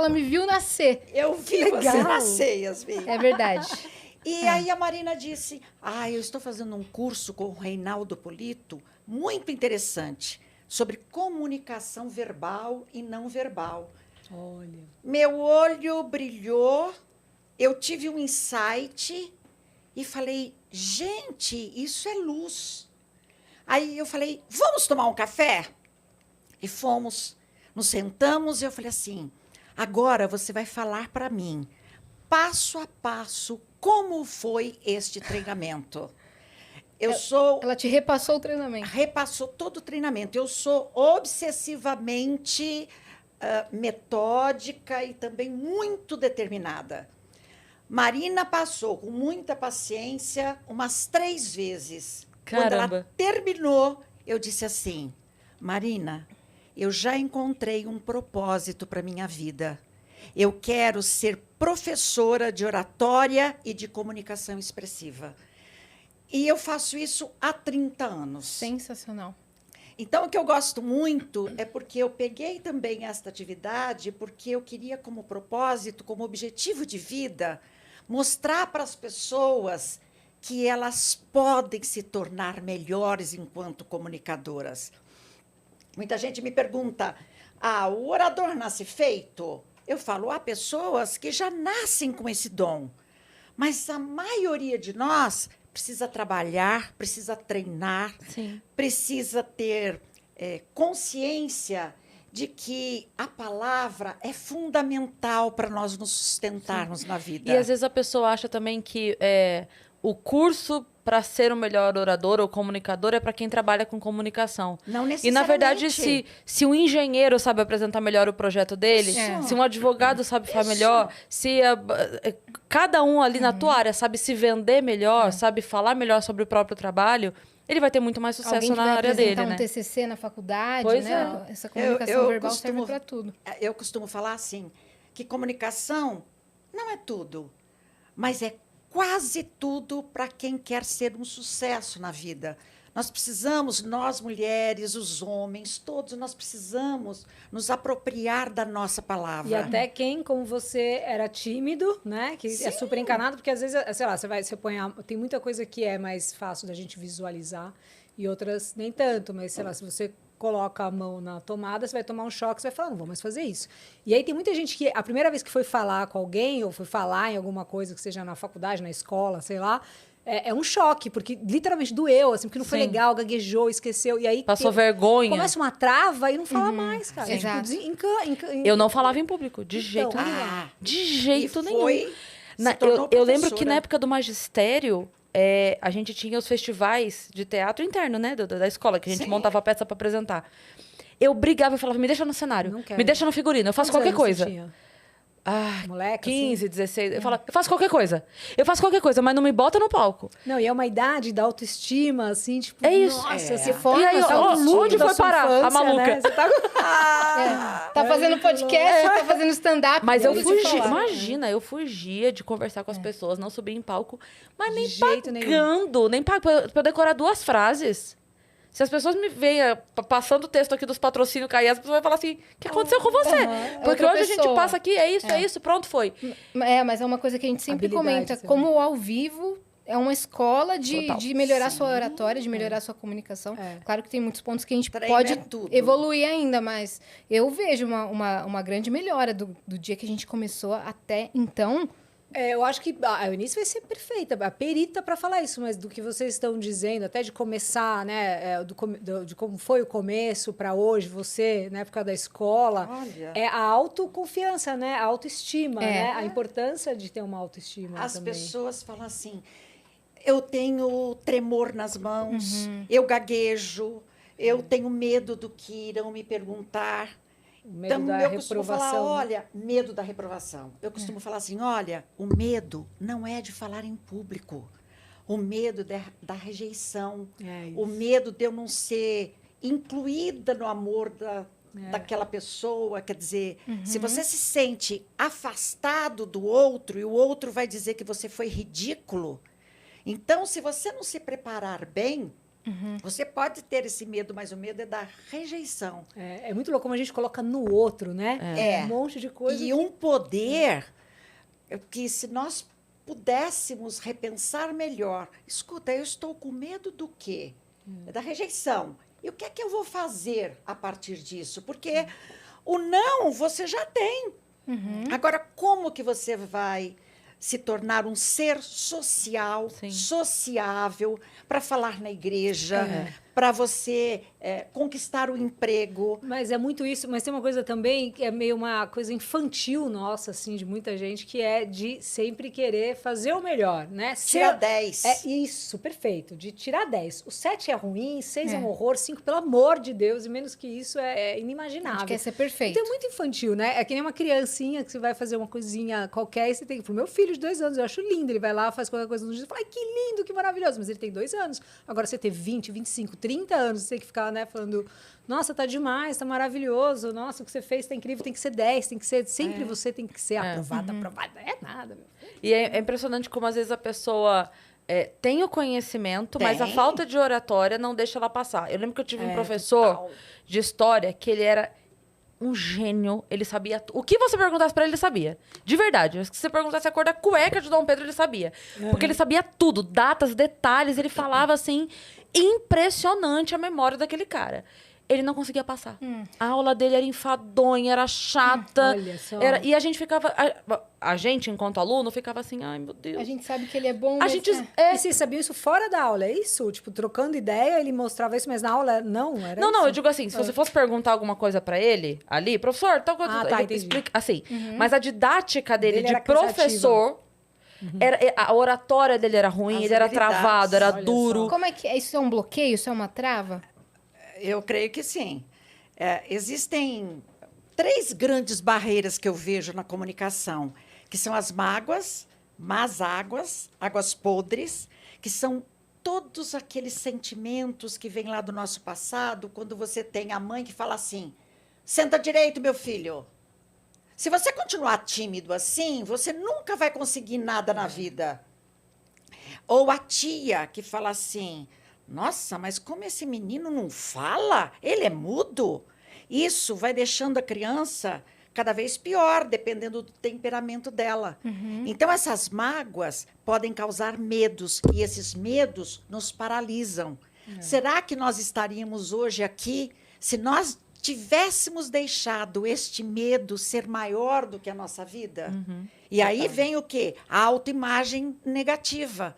ela me viu nascer. Eu vi você nascer, Yasmin. É verdade. E aí a Marina disse, eu estou fazendo um curso com o Reinaldo Polito, muito interessante, sobre comunicação verbal e não verbal. Olha. Meu olho brilhou, eu tive um insight e falei, gente, isso é luz. Aí eu falei, vamos tomar um café? E fomos, nos sentamos e eu falei assim, agora você vai falar para mim, passo a passo, como foi este treinamento. Ela te repassou o treinamento. Repassou todo o treinamento. Eu sou obsessivamente metódica e também muito determinada. Marina passou com muita paciência umas 3 vezes. Caramba. Quando ela terminou, eu disse assim, Marina, eu já encontrei um propósito para minha vida. Eu quero ser professora de oratória e de comunicação expressiva. E eu faço isso há 30 anos. Sensacional. Então, o que eu gosto muito é porque eu peguei também esta atividade porque eu queria como propósito, como objetivo de vida, mostrar para as pessoas que elas podem se tornar melhores enquanto comunicadoras. Muita gente me pergunta, o orador nasce feito? Eu falo, há pessoas que já nascem com esse dom, mas a maioria de nós precisa trabalhar, precisa treinar, Sim. precisa ter consciência de que a palavra é fundamental para nós nos sustentarmos na vida. E às vezes a pessoa acha também que o curso para ser o melhor orador ou comunicador é para quem trabalha com comunicação. Não necessariamente. E, na verdade, se um engenheiro sabe apresentar melhor o projeto dele, se um advogado sabe falar melhor, se cada um ali na tua área sabe se vender melhor, sabe falar melhor sobre o próprio trabalho, ele vai ter muito mais sucesso na área dele, né? Um TCC na faculdade, Pois né? Essa comunicação verbal serve para tudo. Eu costumo falar assim, que comunicação não é tudo, mas é quase tudo para quem quer ser um sucesso na vida. Nós precisamos, nós mulheres, os homens, todos nós precisamos nos apropriar da nossa palavra. E até quem, como você, era tímido, né? Que é super encanado, porque às vezes, sei lá, você põe tem muita coisa que é mais fácil da gente visualizar e outras nem tanto, mas sei lá, se você coloca a mão na tomada, você vai tomar um choque, você vai falar, não vou mais fazer isso. E aí tem muita gente que a primeira vez que foi falar com alguém, ou foi falar em alguma coisa que seja na faculdade, na escola, sei lá, é um choque, porque literalmente doeu, assim, porque não foi legal, gaguejou, esqueceu, e aí... Passou vergonha. Começa uma trava e não fala mais, cara. Exato. Tipo, Eu não falava em público, de jeito Então, nenhum. De jeito E nenhum. foi, Eu lembro que na época do magistério, a gente tinha os festivais de teatro interno, né? Da escola, que a gente montava peça para apresentar. Eu brigava e falava, me deixa no cenário, Não quero. me deixa no figurino, eu faço Quantos qualquer anos você coisa. tinha? Moleque, assim? 15, 16. Eu falava, eu faço qualquer coisa. Eu faço qualquer coisa, mas não me bota no palco. Não, e é uma idade da autoestima, assim, tipo... É isso. Nossa, É. se forma... E aí, onde foi parar a maluca? Né? Você tá... Tá fazendo podcast, tá fazendo stand-up. Mas eu deixa te fugia, falar. imagina, eu fugia de conversar com as pessoas, não subia em palco, mas nem jeito nenhum. pagando, nem pra eu decorar 2 frases. Se as pessoas me veem passando o texto aqui dos patrocínios cair, as pessoas vão falar assim, o que aconteceu com você? Porque Outra hoje a gente pessoa. passa aqui, é isso, pronto, foi. Mas é uma coisa que a gente sempre Habilidade, comenta. você Como o ao vivo é uma escola Total. de melhorar sua oratória, de melhorar sua comunicação. É. Claro que tem muitos pontos que a gente Treino pode é tudo. evoluir ainda, mas eu vejo uma grande melhora do dia que a gente começou até então. Eu acho que a Eunice vai ser perfeita, a perita para falar isso, mas do que vocês estão dizendo, até de começar, né, de como foi o começo para hoje, você, na época da escola, Olha. é a autoconfiança, né, a autoestima, É. né, a importância de ter uma autoestima As também. pessoas falam assim, eu tenho tremor nas mãos, eu gaguejo, eu tenho medo do que irão me perguntar. O medo da eu costumo falar, reprovação. Né? olha, medo da reprovação. Eu costumo falar assim, olha, o medo não é de falar em público. O medo da rejeição. É isso. O medo de eu não ser incluída no amor daquela pessoa. Quer dizer, se você se sente afastado do outro e o outro vai dizer que você foi ridículo, então, se você não se preparar bem, Você pode ter esse medo, mas o medo é da rejeição. É muito louco como a gente coloca no outro, né? É. Um monte de coisa. E um poder que, se nós pudéssemos repensar melhor, escuta, eu estou com medo do quê? É da rejeição. E o que é que eu vou fazer a partir disso? Porque o não você já tem. Agora, como que você vai se tornar um ser social, Sim. sociável, para falar na igreja, para você conquistar o emprego? Mas é muito isso, mas tem uma coisa também que é meio uma coisa infantil nossa, assim, de muita gente, que é de sempre querer fazer o melhor, né? Tira 10. É isso, perfeito, de tirar 10. O 7 é ruim, 6 é um horror, 5, pelo amor de Deus, e menos que isso é A inimaginável. gente quer ser perfeito. Então é muito infantil, né? É que nem uma criancinha que você vai fazer uma coisinha qualquer e você tem que... Pro meu filho de 2 anos, eu acho lindo. Ele vai lá, faz qualquer coisa no dia e fala, ai, que lindo, que maravilhoso. Mas ele tem 2 anos. Agora, você ter 20, 25, 30 anos, você tem que ficar, né, falando, nossa, tá demais, tá maravilhoso. Nossa, o que você fez tá incrível, tem que ser 10, tem que ser... Sempre você tem que ser aprovada, aprovada. É nada, meu. E é impressionante como, às vezes, a pessoa tem o conhecimento, mas a Tem. falta de oratória não deixa ela passar. Eu lembro que eu tive um professor de história que ele era um gênio, ele sabia... O que você perguntasse pra ele, ele sabia. De verdade. Se você perguntasse a cor da cueca de Dom Pedro, ele sabia. Porque ele sabia tudo, datas, detalhes, ele falava, assim, impressionante a memória daquele cara. Ele não conseguia passar. A aula dele era enfadonha, era chata. Olha só. E a gente ficava... A gente, enquanto aluno, ficava assim, ai, meu Deus. A gente sabe que ele é bom, A mas... gente... E vocês sabiam isso fora da aula, é isso? Tipo, trocando ideia, ele mostrava isso, mas na aula não? Era Não, isso? não, eu digo assim, se você fosse perguntar alguma coisa pra ele, ali, professor, tal coisa, Ah, tá, ele entendi. explica, assim. Mas a didática dele Dele de era cansativa. professor, a oratória dele era ruim, As ele era habilidades. travado, era Olha duro. só. Como é que é? Isso é um bloqueio? Isso é uma trava? Eu creio que sim. Existem 3 grandes barreiras que eu vejo na comunicação, que são as mágoas, más águas, águas podres, que são todos aqueles sentimentos que vêm lá do nosso passado, quando você tem a mãe que fala assim, senta direito, meu filho. Se você continuar tímido assim, você nunca vai conseguir nada na vida. Ou a tia que fala assim, nossa, mas como esse menino não fala? Ele é mudo? Isso vai deixando a criança cada vez pior, dependendo do temperamento dela. Então, essas mágoas podem causar medos, e esses medos nos paralisam. Será que nós estaríamos hoje aqui se nós tivéssemos deixado este medo ser maior do que a nossa vida? E aí vem o quê? A autoimagem negativa.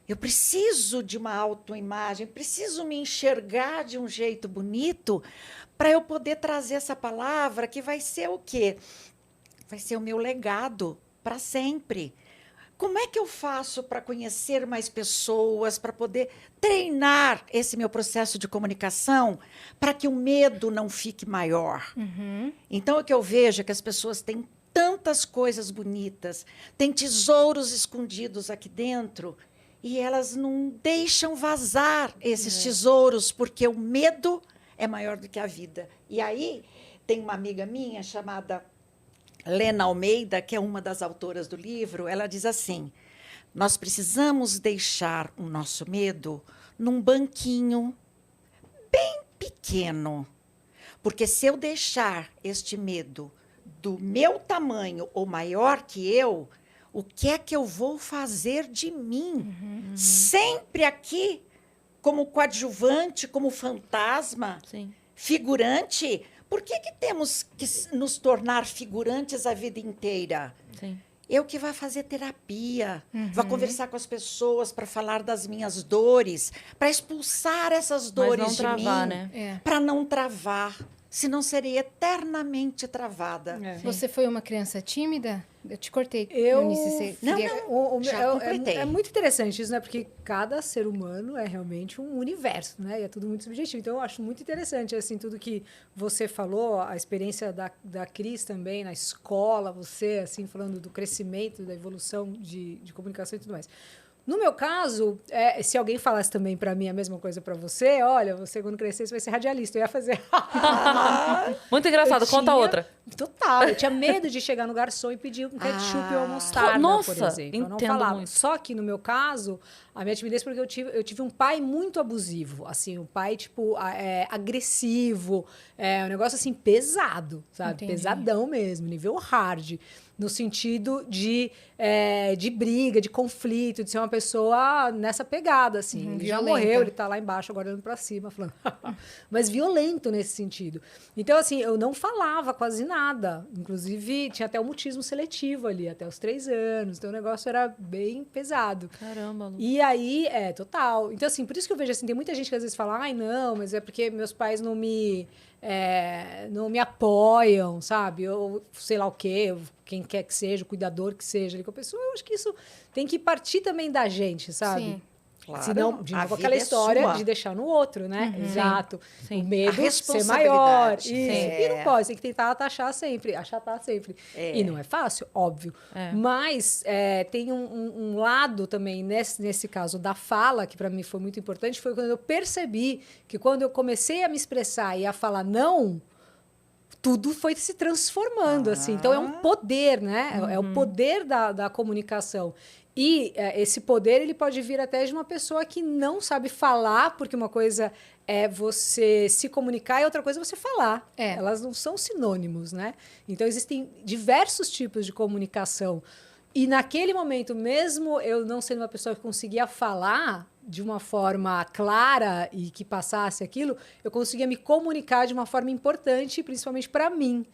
Eu preciso de uma autoimagem, preciso me enxergar de um jeito bonito para eu poder trazer essa palavra que vai ser o quê? Vai ser o meu legado para sempre. Como é que eu faço para conhecer mais pessoas, para poder treinar esse meu processo de comunicação para que o medo não fique maior? Então, o que eu vejo é que as pessoas têm tantas coisas bonitas, têm tesouros escondidos aqui dentro, e elas não deixam vazar esses tesouros, porque o medo é maior do que a vida. E aí, tem uma amiga minha chamada Lena Almeida, que é uma das autoras do livro, ela diz assim, nós precisamos deixar o nosso medo num banquinho bem pequeno, porque se eu deixar este medo do meu tamanho ou maior que eu, o que é que eu vou fazer de mim? Sempre aqui, como coadjuvante, como fantasma, Sim. figurante. Por que temos que nos tornar figurantes a vida inteira? Sim. Eu que vou fazer terapia, vou conversar com as pessoas para falar das minhas dores, para expulsar essas dores não travar, de mim, né? para não travar, senão serei eternamente travada. Você foi uma criança tímida? Eu te cortei. Eu- Eunice, você Não, queria- não. Já completei. É muito interessante isso, né? Porque cada ser humano é realmente um universo, né? E é tudo muito subjetivo. Então, eu acho muito interessante, assim, tudo que você falou, a experiência da Cris também na escola, você, assim, falando do crescimento, da evolução de comunicação e tudo mais. No meu caso, se alguém falasse também para mim a mesma coisa para você, olha, você quando crescer, você vai ser radialista. Eu ia fazer... Muito engraçado, Eu conta tinha outra. Total. Eu tinha medo de chegar no garçom e pedir um ketchup ou mostarda, Nossa, por exemplo. Eu não entendo falava. muito. Só que no meu caso, a minha timidez, porque eu tive um pai muito abusivo. Assim, um pai, tipo, agressivo. Um negócio, assim, pesado, sabe? Entendi. Pesadão mesmo, nível hard. No sentido de briga, de conflito, de ser uma pessoa nessa pegada, assim. Ele já violenta. morreu, ele tá lá embaixo, agora olhando pra cima, falando... Mas violento nesse sentido. Então, assim, eu não falava quase nada. Inclusive, tinha até o mutismo seletivo ali, até os 3 anos. Então, o negócio era bem pesado. Caramba, Lu. E aí, total. Então, assim, por isso que eu vejo, assim, tem muita gente que às vezes fala, ai, não, mas é porque meus pais não me apoiam, sabe? Ou sei lá o quê, quem quer que seja, o cuidador que seja ali com a pessoa. Eu acho que isso tem que partir também da gente, sabe? Sim. Claro, Senão, de a novo, vida aquela é história sua. de deixar no outro, né? Exato. Sim. O medo A ser maior. Isso. responsabilidade. E não pode, tem que tentar achatar sempre. E não é fácil, óbvio. Mas tem um lado também, nesse caso da fala, que para mim foi muito importante, foi quando eu percebi que quando eu comecei a me expressar e a falar não, tudo foi se transformando, assim. Então, é um poder, né? É o poder da comunicação. E esse poder, ele pode vir até de uma pessoa que não sabe falar, porque uma coisa é você se comunicar e outra coisa é você falar. Elas não são sinônimos, né? Então, existem diversos tipos de comunicação. E naquele momento, mesmo eu não sendo uma pessoa que conseguia falar de uma forma clara e que passasse aquilo, eu conseguia me comunicar de uma forma importante, principalmente para mim.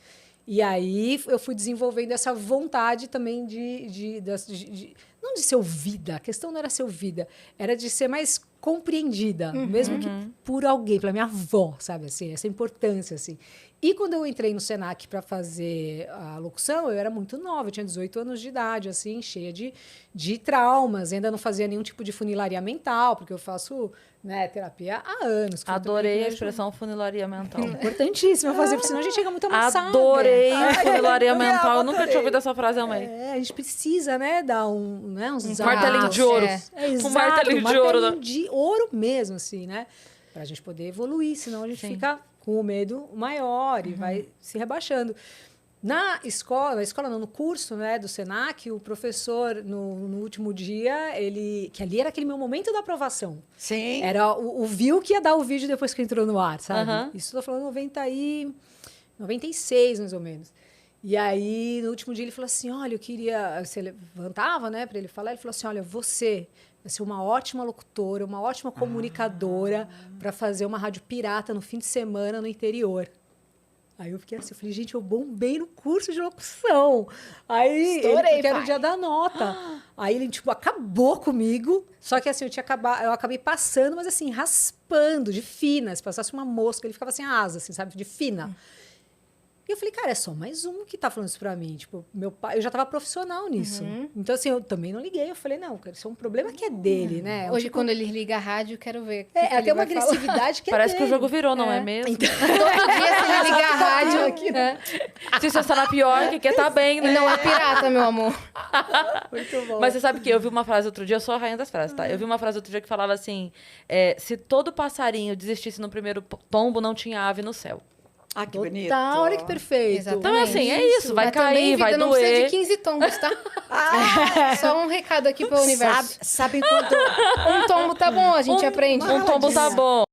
E aí eu fui desenvolvendo essa vontade também não de ser ouvida, a questão não era ser ouvida, era de ser mais compreendida, mesmo que por alguém, pela minha avó, sabe assim, essa importância assim. E quando eu entrei no Senac para fazer a locução, eu era muito nova, eu tinha 18 anos de idade, assim, cheia de traumas, ainda não fazia nenhum tipo de funilaria mental, porque eu faço, né, terapia há anos. Adorei a expressão funilaria mental. Importantíssima fazer, porque senão a gente chega muito amassada. Adorei funilaria mental. Eu nunca tinha ouvido essa frase, amei. A gente precisa, né, dar uns martelinho de ouro. Exato, Um martelinho de ouro, né? de ouro mesmo, assim, né? Pra gente poder evoluir, senão a gente fica com o medo maior e vai se rebaixando. Na escola não, no curso, né, do Senac, o professor, no último dia, que ali era aquele meu momento da aprovação. Sim. Era o viu que ia dar o vídeo depois que entrou no ar, sabe? Isso eu tô falando 96, mais ou menos. E aí, no último dia, ele falou assim, olha, eu queria... Você levantava, né, para ele falar, ele falou assim, olha, você vai ser uma ótima locutora, uma ótima comunicadora para fazer uma rádio pirata no fim de semana no interior. Aí eu fiquei assim, eu falei, gente, eu bombei no curso de locução. Aí, porque era o dia da nota. Aí ele, tipo, acabou comigo. Só que assim, eu acabei passando, mas assim, raspando, de fina. Se passasse uma mosca, ele ficava sem asa, assim, sabe? De fina. E eu falei, cara, é só mais um que tá falando isso pra mim. Tipo, meu pai, eu já tava profissional nisso. Então, assim, eu também não liguei. Eu falei, não, cara, isso é um problema que é dele, né? Hoje, quando ele liga a rádio, eu quero ver. Até uma agressividade que é Parece dele. que o jogo virou, não é mesmo? Então, todo dia, se ele liga a rádio aqui, né? Se você está na pior, que quer tá bem, né? E não é pirata, meu amor. Muito bom. Mas você sabe que eu vi uma frase outro dia, eu sou a rainha das frases, tá? Eu vi uma frase outro dia que falava assim, se todo passarinho desistisse no primeiro tombo, não tinha ave no céu. Ah, que bonito. Tá, olha que perfeito. Exatamente. Então, assim, é isso. Vai Mas também, cair, vai vida não precisa doer. de 15 tombos, tá? Só um recado aqui pro universo. Sabe quando... Um tombo tá bom, a gente aprende. Um tombo tá bom.